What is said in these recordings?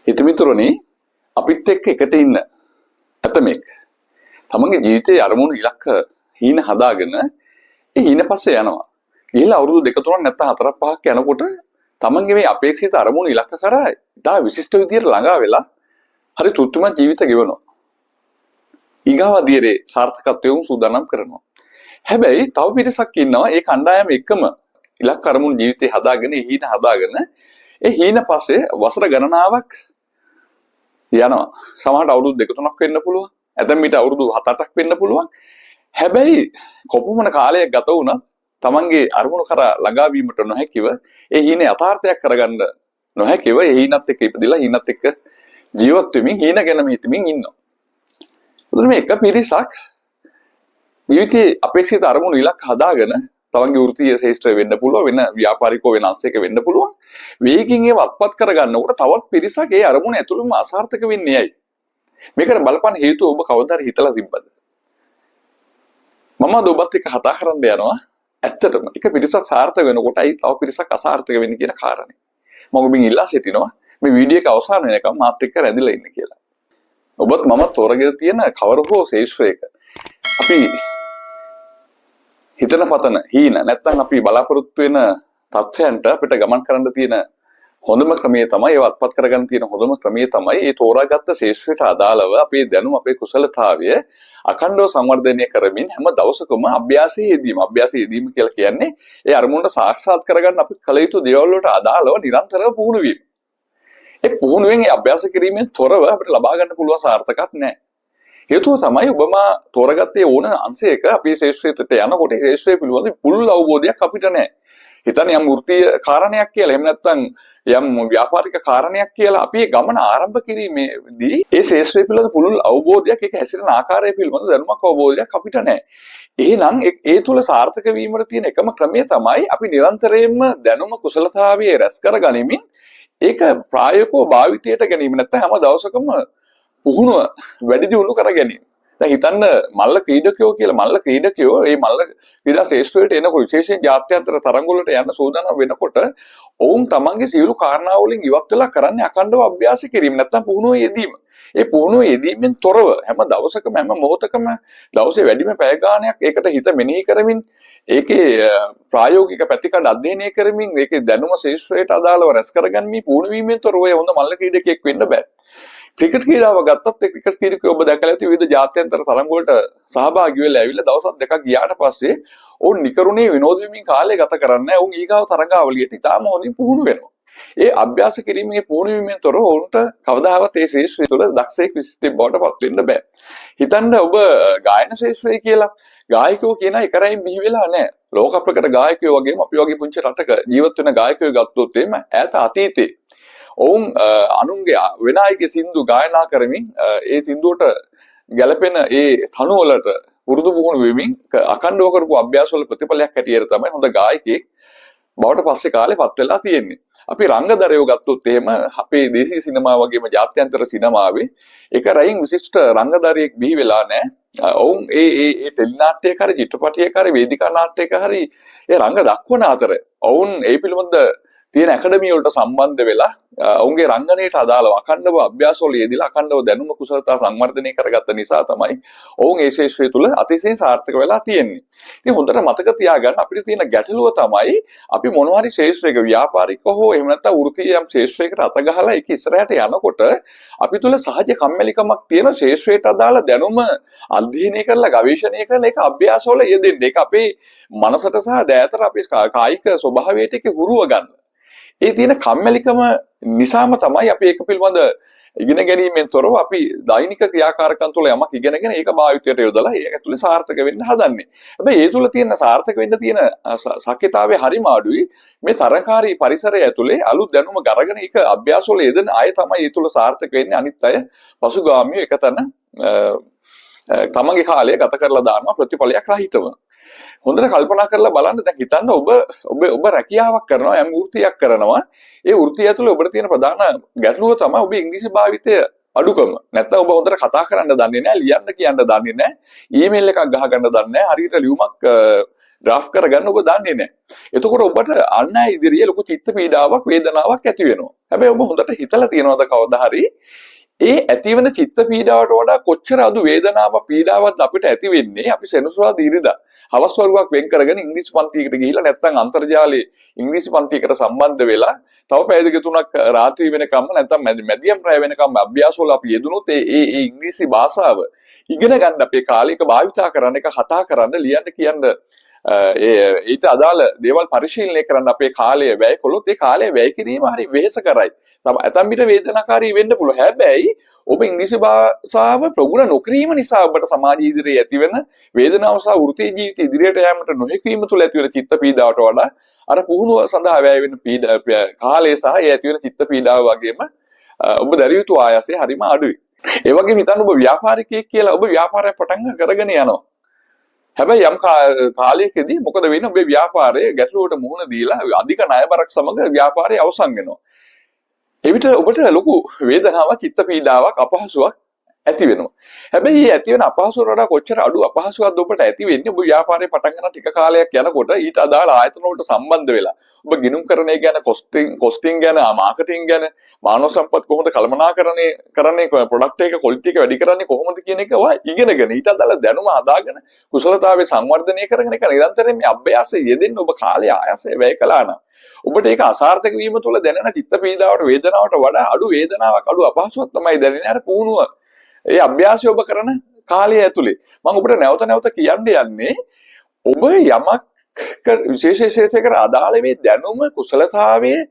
හිතමිතුරනේ අපිත් එක්ක එකට ඉන්න ඇතමෙක් තමන්ගේ ජීවිතයේ අරමුණු ඉලක්ක හීන හදාගෙන ඒ හීන පස්සේ යනවා. ගිහිල්ලා අවුරුදු 2 3 නැත්නම් 4 5ක් යනකොට තමන්ගේ මේ අපේක්ෂිත අරමුණු ඉලක්ක කරා ඉතා විශිෂ්ට විදියට ළඟා වෙලා හරි තෘප්තිමත් ජීවිත ගෙවනවා. ඊගාව දියරේ සාර්ථකත්වයෙන් සූදානම් කරනවා. හැබැයි තව පිටසක් ඉන්නවා ඒ කණ්ඩායම එකම ඉලක්ක අරමුණු ජීවිතේ හදාගෙන හීන හදාගෙන ඒ හීන පස්සේ වසර ගණනාවක් යනවා. සමහරට අවුරුදු 2 3ක් වෙන්න පුළුවන්. ඇතැම් විට අවුරුදු 7 8ක් වෙන්න පුළුවන්. හැබැයි කොපමණ කාලයක් ගත වුණත් තමන්ගේ අරමුණු කරා ළඟා වීමට නොහැකිව ඒ හීන යථාර්ථයක් කරගන්න නොහැකිව ඒ හීනත් එක්ක ඉපදිලා හීනත් එක්ක ජීවත් වෙමින් හීන ගැනම හිතමින් ඉන්නවා. උදේ මේ එක පිරිසක් ජීවිතේ අපේක්ෂිත අරමුණු ඉලක්ක හදාගෙන තමන්ගේ වෘත්තීය ශේෂ්ත්‍රය වෙන්න පුළුවන් වෙන ව්‍යාපාරිකව වෙන අංශයක වෙන්න පුළුවන් වේගින් ඒව අත්පත් කරගන්නකොට තවත් පිරිසක් ඒ අරමුණ ඇතුළෙම අසාර්ථක වෙන්නේ ඇයි මේකට බලපන් හේතුව ඔබ කවදාද හිතලා තිබ්බද මම ඔබත් එක්ක කතා කරන්න යනවා ඇත්තටම එක පිරිසක් සාර්ථක වෙනකොට අයි තව පිරිසක් අසාර්ථක වෙන්නේ කියන කාරණේ මම ඔබෙන් ඉල්ලා සිටිනවා මේ වීඩියෝ එක අවසන් වෙනකම් මාත් එක්ක රැඳිලා ඉන්න කියලා ඔබත් මම තෝරගෙන තියෙන කවර හෝ ශේෂ්ත්‍රයක අපි හිතන පතන හීන නැත්නම් අපි බලාපොරොත්තු වෙන තත්ත්වයන්ට අපිට ගමන් කරන්න තියෙන හොඳම ක්‍රමය තමයි ඒව අත්පත් කරගන්න තියෙන හොඳම ක්‍රමය තමයි ඒ තෝරාගත්ත ශේෂ්ත්‍රයට අදාළව අපේ දැනුම අපේ කුසලතාවය අඛණ්ඩව සංවර්ධනය කරමින් හැම දවසකම අභ්‍යාසයේ යෙදීම කියලා කියන්නේ ඒ අරමුණට සාක්ෂාත් කරගන්න අපි කල යුතු දේවල් වලට අදාළව නිරන්තරව පුහුණු වීම. ඒ පුහුණුවෙන් ඒ අභ්‍යාස කිරීමෙන් තොරව අපිට ලබා ගන්න පුළුවන් සාර්ථකයක් නැහැ. හේතුව තමයි ඔබම තෝරගත්තේ ඕන අංශයක අපේ ශේෂ්ත්‍රයට යනකොට ඒ ශේෂ්ත්‍රය පිළිබඳ පුළුල් අවබෝධයක් අපිට නැහැ. හිතන්නේ යම් වෘත්තීය කාරණයක් කියලා එහෙම නැත්නම් යම් ව්‍යාපාරික කාරණයක් කියලා අපි ගමන ආරම්භ කිරීමේදී ඒ ශේෂ්ත්‍රය පිළිබඳ පුළුල් අවබෝධයක් ඒක හැසිරෙන ආකාරය පිළිබඳ දැනුමක් අවබෝධයක් අපිට නැහැ. එහෙනම් ඒ තුල සාර්ථක වීමට තියෙන එකම ක්‍රමය තමයි අපි නිරන්තරයෙන්ම දැනුම කුසලතාවයේ රැස් කරගනිමින් ඒක ප්‍රායෝගිකව භාවිතයට ගැනීම නැත්නම් හැම දවසකම පුහුණුව වැඩි දියුණු කර ගැනීම. දැන් හිතන්න මල්ල ක්‍රීඩකයෝ කියලා මල්ල ක්‍රීඩකයෝ මේ මල්ල ක්‍රීඩා ශේෂ්ත්‍රයට එනකොට විශේෂයෙන් ජාත්‍යන්තර තරඟ වලට යන්න සූදානම් වෙනකොට ඔවුන් තමන්ගේ සියලු කාරණා වලින් ඉවත් වෙලා කරන්නේ අඛණ්ඩව අභ්‍යාස කිරීම නැත්නම් පුහුණුවේ යෙදීම. ඒ පුහුණුවේ යෙදීමෙන් තොරව හැම දවසකම හැම මොහොතකම දවසේ වැඩිම පැය ගාණක් ඒකට හිත මෙනෙහි කරමින් ඒකේ ප්‍රායෝගික පැතිකඩ අධ්‍යයනය කරමින් ඒකේ දැනුම ශේෂ්ත්‍රයට අදාළව රැස් කරගන්නේ පුහුණු වීමෙන් තොරව හොඳ මල්ල ක්‍රීඩකයෙක් වෙන්න බෑ. ක්‍රිකට් ක්‍රීඩාව ගත්තත් ඒ ක්‍රිකට් ක්‍රීඩකයෝ ඔබ දැකලා ඇති විවිධ ජාත්‍යන්තර තරඟ වලට සහභාගී වෙලා ඇවිල්ලා දවස් දෙකක් ගියාට පස්සේ ඔවුන් නිකරුණේ විනෝද වෙමින් කාලය ගත කරන්නේ නැහැ. ඔවුන් ඊගාව තරඟාවලියට ඉතාම හොඳින් පුහුණු වෙනවා. ඒ අභ්‍යාස කිරීමේ පුහුණු වීමෙන් තොරව ඔවුන්ට කවදාවත් ඒ ශේෂ්ත්‍රය තුළ දක්ෂයෙක් විශිෂ්ට බවට පත් වෙන්න බෑ. හිතන්න ඔබ ගායන ශේෂ්ත්‍රය කියලා ගායකයෝ කියන එකරයින් බිහි වෙලා නැහැ. ලෝක ප්‍රකට ගායකයෝ වගේම අපි වගේ පුංචි රටක ජීවත් වෙන ගායකයෝ ගත්තොත් එහෙම ඈත අතීතේ ඔවුන් අනුන්ගේ වෙන අයගේ සින්දු ගායනා කරමින් ඒ සින්දුවට ගැලපෙන ඒ තනු වලට වෘදු පුහුණු වෙමින් අඛණ්ඩව කරපු අභ්‍යාස වල ප්‍රතිඵලයක් හැටියට තමයි හොඳ ගායකයෙක් බවට පස්සේ කාලේ පත් වෙලා තියෙන්නේ. අපි රංගදරයෝ ගත්තොත් එහෙම අපේ දේශීය සිනමාව වගේම ජාත්‍යන්තර සිනමාවේ එක රයින් විශිෂ්ට රංගදරයෙක් බිහි වෙලා නැහැ. ඔවුන් ඒ ටෙලි නාට්‍යයක හරි චිත්‍රපටයක හරි වේදිකා නාට්‍යයක හරි ඒ රංග දක්වන අතර ඔවුන් ඒ පිළිබඳ තියෙන ඇකඩමිය වලට සම්බන්ධ වෙලා ඔවුන්ගේ රංගනයට අදාළව අඛණ්ඩව අභ්‍යාස වල යෙදিলা අඛණ්ඩව දැනුම කුසලතා සංවර්ධනය කරගත්ත නිසා තමයි ඔවුන් ඒ ශේෂ්ත්‍රය තුල අතිශයින් සාර්ථක වෙලා තියෙන්නේ. ඉතින් හොඳට මතක තියාගන්න අපිට තියෙන ගැටලුව තමයි අපි මොනවා හරි ශේෂ්ත්‍රයක ව්‍යාපාරික හෝ එහෙම නැත්නම් වෘත්තීය යම් ශේෂ්ත්‍රයකට අත ගහලා ඒක ඉස්සරහට යනකොට අපි තුල සහජ කම්මැලිකමක් තියෙන ශේෂ්ත්‍රයට අදාළ දැනුම අධ්‍යයනය කරලා ගවේෂණය කරලා ඒක අභ්‍යාස වල යෙදෙන්න. ඒක අපේ මනසට සහ දෑතට අපේ කායික ස්වභාවයට ඒක හුරුව ගන්න. ඒ තියෙන කම්මැලිකම නිසාම තමයි අපි ඒක පිළිබඳ ඉගෙන ගැනීමෙන් තොරව අපි දෛනික ක්‍රියාකාරකම් තුළ යමක් ඉගෙනගෙන ඒක භාවිතයට යොදලා ඒක ඇතුලේ සාර්ථක වෙන්න හදන්නේ. හැබැයි ඒ තුල තියෙන සාර්ථක වෙන්න තියෙන ශක්්‍යතාවයේ හරිම අඩුයි. මේ තරකාරී පරිසරය ඇතුලේ අලුත් දැනුම ගරගෙන ඒක අභ්‍යාස වල යෙදෙන අය තමයි ඒ තුල සාර්ථක වෙන්නේ. අනිත් අය පසුගාමීව එකතන තමන්ගේ කාලය ගත කරලා දානවා ප්‍රතිඵලයක් රහිතව. හොඳට කල්පනා කරලා බලන්න දැන් හිතන්න ඔබ රැකියාවක් කරනවා යම් වෘත්තියක් කරනවා ඒ වෘත්තිය ඇතුළේ ඔබට තියෙන ප්‍රධාන ගැටලුව තමයි ඔබ ඉංග්‍රීසි භාවිතය අඩුකම නැත්නම් ඔබ හොඳට කතා කරන්න දන්නේ නැහැ ලියන්න කියන්න දන්නේ නැහැ ඊමේල් එකක් ගහ ගන්න දන්නේ නැහැ හරියට ලියුමක් ඩ්‍රාෆ්ට් කරගන්න ඔබ දන්නේ නැහැ. එතකොට ඔබට අන් අය ඉදිරියේ ලොකු චිත්ත පීඩාවක් වේදනාවක් ඇති වෙනවා. හැබැයි ඔබ හොඳට හිතලා තියෙනවද කවදා හරි ඒ ඇතිවන චිත්ත පීඩාවට වඩා කොච්චර අඩු වේදනාවක් පීඩාවක් අපිට ඇති වෙන්නේ අපි සෙනසුරාදා ඉරිදා හවස් වරුවක් වෙන් කරගෙන ඉංග්‍රීසි පන්තියකට ගිහිල්ලා නැත්නම් අන්තර්ජාලයේ ඉංග්‍රීසි පන්තියකට සම්බන්ධ වෙලා තව පැය දෙක තුනක් රාත්‍රී වෙනකම්ම නැත්නම් මැදියම් රැ වෙනකම්ම අභ්‍යාසවල අපි යෙදුනොත් ඒ ඉංග්‍රීසි භාෂාව ඉගෙන ගන්න අපේ කාලයක භාවිතා කරන්න එක කතා කරන්න ලියන්න කියන්න ඊට අදාළ දේවල් පරිශීලනය කරන්න අපේ කාලය වැය කළොත් ඒ කාලය වැය කිරීම හරි වෙහෙස කරයි. ඇතම් විට වේදනාකාරී වෙන්න පුළුවන්. හැබැයි ඔබ ඉංග්‍රීසි භාෂාව ප්‍රගුණ නොකිරීම නිසා ඔබට සමාජ ඉදිරියේ ඇතිවෙන වේදනාව සහ වෘත්තීය ජීවිත ඉදිරියට යාමට නොහැකියීම තුළ ඇතිවන චිත්ත පීඩාවට වඩා අර පුහුණුව සඳහා වැය වෙන කාලය සහ ඒ ඇතිවන චිත්ත පීඩාව වගේම ඔබ දැරිය යුතු ආයාසය හරිම අඩුයි. ඒ වගේම හිතන්න ඔබ ව්‍යාපාරිකයෙක් කියලා ඔබ ව්‍යාපාරයක් පටන් කරගෙන යනවා. හැබැයි යම් කාලයකදී මොකද වෙන්නේ ඔබේ ව්‍යාපාරයේ ගැටලුවට මුහුණ දීලා අධික ණයබරක් සමග ව්‍යාපාරය අවසන් වෙනවා. එවිට ඔබට ලොකු වේදනාවක් චිත්ත පීඩාවක් අපහසුාවක් ඇති වෙනවා. හැබැයි මේ ඇති වෙන අපහසුවට වඩා කොච්චර අඩු අපහසුාවක් ඔබට ඇති වෙන්නේ ඔබ ව්‍යාපාරය පටන් ගන්න ටික කාලයක් යනකොට ඊට අදාළ ආයතන වලට සම්බන්ධ වෙලා ඔබ ගිණුම් කරන එක ගැන කොස්ටිං ගැන මාකටිං ගැන මානව සම්පත් කොහොමද කළමනාකරණය කරන්නේ ප්‍රොඩක්ට් එක ක්වොලිටි එක වැඩි කරන්නේ කොහොමද කියන එක ඔයා ඉගෙනගෙන ඊට අදාළ දැනුම හදාගෙන කුසලතාවය සංවර්ධනය කරගෙන එක නිරන්තරයෙන් මේ අභ්‍යාසයේ යෙදෙන්න ඔබ කාලය ආයසය වැය කළා නම් ඔබට ඒක අසාර්ථක වීම තුළ දැනෙන චිත්ත පීඩාවට වේදනාවට වඩා අඩු වේදනාවක් අඩු අපහසුවක් තමයි දැනෙන්නේ අර පුහුණුව ඒ අභ්‍යාසය ඔබ කරන කාලය ඇතුලේ මම ඔබට නැවත නැවත කියන්න යන්නේ ඔබ යමක් විශේෂයකට අදාළ මේ දැනුම කුසලතාවයේ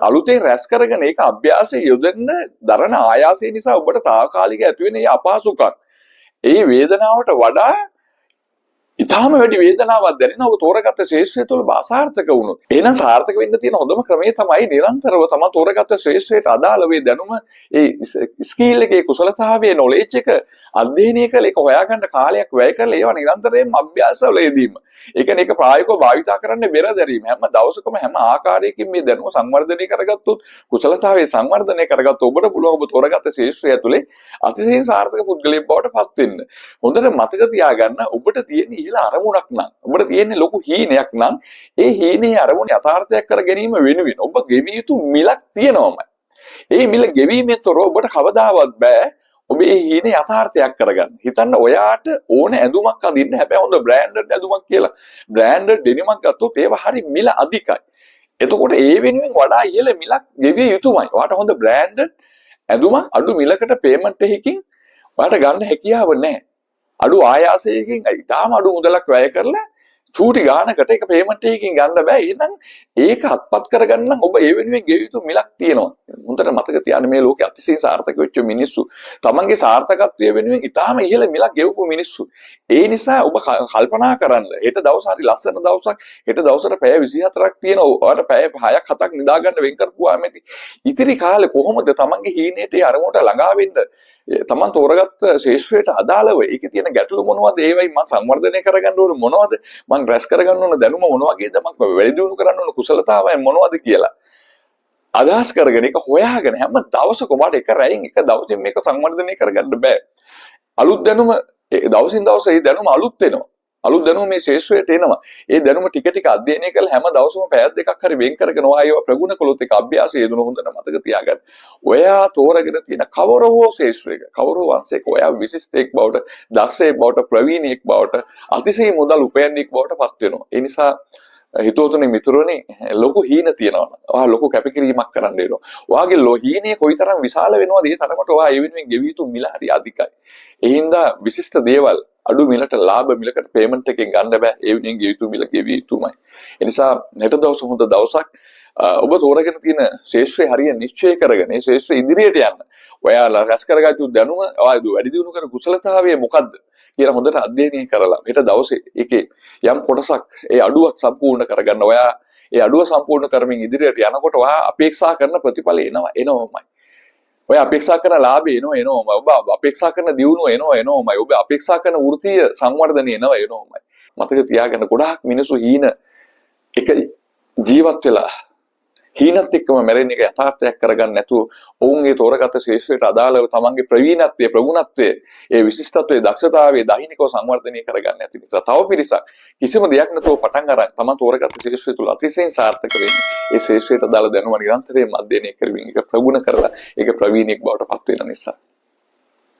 අලුතෙන් රැස් කරගෙන ඒක අභ්‍යාසයේ යෙදෙන්න දරන ආයාසය නිසා ඔබට తాවකාලික ඇති වෙන මේ අපහසුකම් ඒ වේදනාවට වඩා ඉතාලම වැඩි වේදනාවක් දැනෙන ඔබ තෝරගත්ත ශ්‍රේෂ්ඨය තුළ අසාර්ථක වුණොත් එහෙනම් සාර්ථක වෙන්න තියෙන හොඳම ක්‍රමය තමයි නිරන්තරව තම තෝරගත්ත ශ්‍රේෂ්ඨයට අදාළ වේ දැනුම ඒ ස්කිල් එකේ කුසලතාවයේ නොලෙජ් එක අධ්‍යයනය කළ ඒක හොයාගන්න කාලයක් වැය කරලා ඒවා නිරන්තරයෙන්ම අභ්‍යාසවල යෙදීම. ඒ කියන්නේ ඒක ප්‍රායෝගිකව භාවිතා කරන්න බෙර දැරීම. හැම දවසකම හැම ආකාරයකින් මේ දැනුම සංවර්ධනය කරගත්තොත් කුසලතාවයේ සංවර්ධනය කරගත්ත ඔබට පුළුවන් ඔබ තෝරගත්ත ශ්‍රේෂ්ඨය ඇතුලේ අතිශයින් සාර්ථක පුද්ගලයෙක් බවට පත් වෙන්න. හොඳට මතක තියාගන්න ඔබට තියෙන ඉහළ අරමුණක් නම් ඔබට තියෙන ලොකු හීනයක් නම් ඒ හීනේ අරමුණ යථාර්ථයක් කර ගැනීම වෙනුවෙන් ඔබ ගෙවිය යුතු මිලක් තියෙනවමයි. ඒ මිල ගෙවීමෙන් තොරව ඔබට කවදාවත් බෑ ඔබේ හීනේ යථාර්ථයක් කරගන්න. හිතන්න ඔයාට ඕන ඇඳුමක් අඳින්න හැබැයි හොඳ බ්‍රෑන්ඩඩ් ඇඳුමක් කියලා බ්‍රෑන්ඩඩ් ඩෙනිමක් ගත්තොත් ඒව හරි මිල අධිකයි. එතකොට ඒ වෙනුවෙන් වඩා ඉහළ මිලක් ගෙවිය යුතුමයි. ඔයාට හොඳ බ්‍රෑන්ඩඩ් ඇඳුමක් අඩු මිලකට පේමන්ට් එකකින් ඔයාට ගන්න හැකියාව නැහැ. අඩු ආයාසයකින් ඉතාලම අඩු මුදලක් වැය කරලා චූටි ගානකට එක පේමන්ට් එකකින් ගන්න බෑ. එහෙනම් ඒක අත්පත් කරගන්න නම් ඔබ ඒ වෙනුවෙන් ගෙවිය යුතු මිලක් තියෙනවා. හොඳට මතක තියාගන්න මේ ලෝකයේ අතිශයින් සාර්ථක වෙච්ච මිනිස්සු තමන්ගේ සාර්ථකත්වය වෙනුවෙන් ඉතාලම ඉහළ මිලක් ගෙවපු මිනිස්සු. ඒ නිසා ඔබ කල්පනා කරන්න හෙට දවස් හරි ලස්සන දවසක් හෙට දවසට පැය 24ක් තියෙනවා. ඔයාලට පැය 6ක් 7ක් නිදා ගන්න වෙන් කරපුවාම ඇති. ඉතිරි කාලේ කොහොමද තමන්ගේ හීනේට ඒ අරමුණට ළඟා වෙන්න තමන් තෝරගත්ත ශේෂ්ත්‍රයට අදාළව ඒකේ තියෙන ගැටලු මොනවද ඒවයි මම සංවර්ධනය කරගන්න ඕන මොනවද මම රැස් කරගන්න ඕන දැනුම මොන වගේද මම වැඩි දියුණු කරන්න ඕන කුසලතාවයන් මොනවද කියලා අදහස් කරගෙන ඒක හොයාගෙන හැම දවසකම මට එක රැයින් එක දවසින් මේක සංවර්ධනය කරගන්න බෑ අලුත් දැනුම දවසින් දවස ඒ දැනුම අලුත් වෙනවා අලුත් දැනුම මේ ශේෂ්ත්‍රයට එනවා ඒ දැනුම ටික ටික අධ්‍යයනය කරලා හැම දවසම පැයක් දෙකක් හරි වෙන් කරගෙන ඔයා ප්‍රගුණ කළොත් ඒක අභ්‍යාසය යෙදුන හොඳට මතක තියාගන්න ඔයා තෝරගෙන තියෙන කවර හෝ ශේෂ්ත්‍රයක කවර හෝ වංශයක ඔයා විශිෂ්ටයෙක් බවට දක්ෂයෙක් බවට ප්‍රවීණයෙක් බවට අතිශය මුදල් උපයන්නෙක් බවට පත් වෙනවා ඒ නිසා හිතෝතුනේ මිතුරුනේ ලොකු හීන තියෙනවා. ඔයා ලොකු කැපකිරීමක් කරන්න වෙනවා. ඔයාගේ හීනේ කොයිතරම් විශාල වෙනවද ඒ තරමට ඔයා ඒ වෙනුවෙන් ගෙවිය යුතු මිල හරි අධිකයි. ඒ හින්දා විශිෂ්ට දේවල් අඩු මිලට ලාභ මිලකට පේමන්ට් එකෙන් ගන්න බෑ. ඒ වෙනුවෙන් ගෙවිය යුතු මිල ගෙවිය යුතුමයි. ඒ නිසා හෙට දවස හොඳ දවසක් ඔබ තෝරගෙන තියෙන ශේෂ්ත්‍රය හරියට නිශ්චය කරගෙන ඒ ශේෂ්ත්‍රය ඉදිරියට යන්න. ඔයාලා රැස් කරගත්තු දැනුම ඔයා වැඩි දියුණු කරන කුසලතාවය මොකද්ද? කියලා හොඳට අධ්‍යයනය කරලා හෙට දවසේ ඒකේ යම් කොටසක් ඒ අඩුවක් සම්පූර්ණ කරගන්න ඔයා ඒ අඩුව සම්පූර්ණ කරමින් ඉදිරියට යනකොට ඔයා අපේක්ෂා කරන ප්‍රතිඵල එනවමයි. ඔයා අපේක්ෂා කරන ලාභය එනවමයි. ඔබ අපේක්ෂා කරන දියුණුව එනවමයි. ඔබ අපේක්ෂා කරන වෘත්තීය සංවර්ධනය එනවමයි. මතක තියාගන්න ගොඩාක් මිනිස්සු හීන එක ජීවත් වෙලා හීනත් එක්කම මැරෙන එක යථාර්ථයක් කරගන්න නැතුව ඔවුන් ඒ තෝරගත්ත ශේෂ්ත්‍රයට අදාළව තමන්ගේ ප්‍රවීණත්වයේ ප්‍රගුණත්වයේ ඒ විශිෂ්ටත්වයේ දක්ෂතාවයේ දෛනිකව සංවර්ධනය කරගන්න නැති නිසා තව පිරිසක් කිසිම දෙයක් නැතුව පටන් අරන් තමන් තෝරගත්ත ශේෂ්ත්‍රය තුල අතිශයින් සාර්ථක වෙන්නේ ඒ ශේෂ්ත්‍රයට අදාළ දැනුම නිරන්තරයෙන්ම අධ්‍යයනය කරමින් ඒක ප්‍රගුණ කරලා ඒක ප්‍රවීණෙක් බවට පත් වෙන නිසා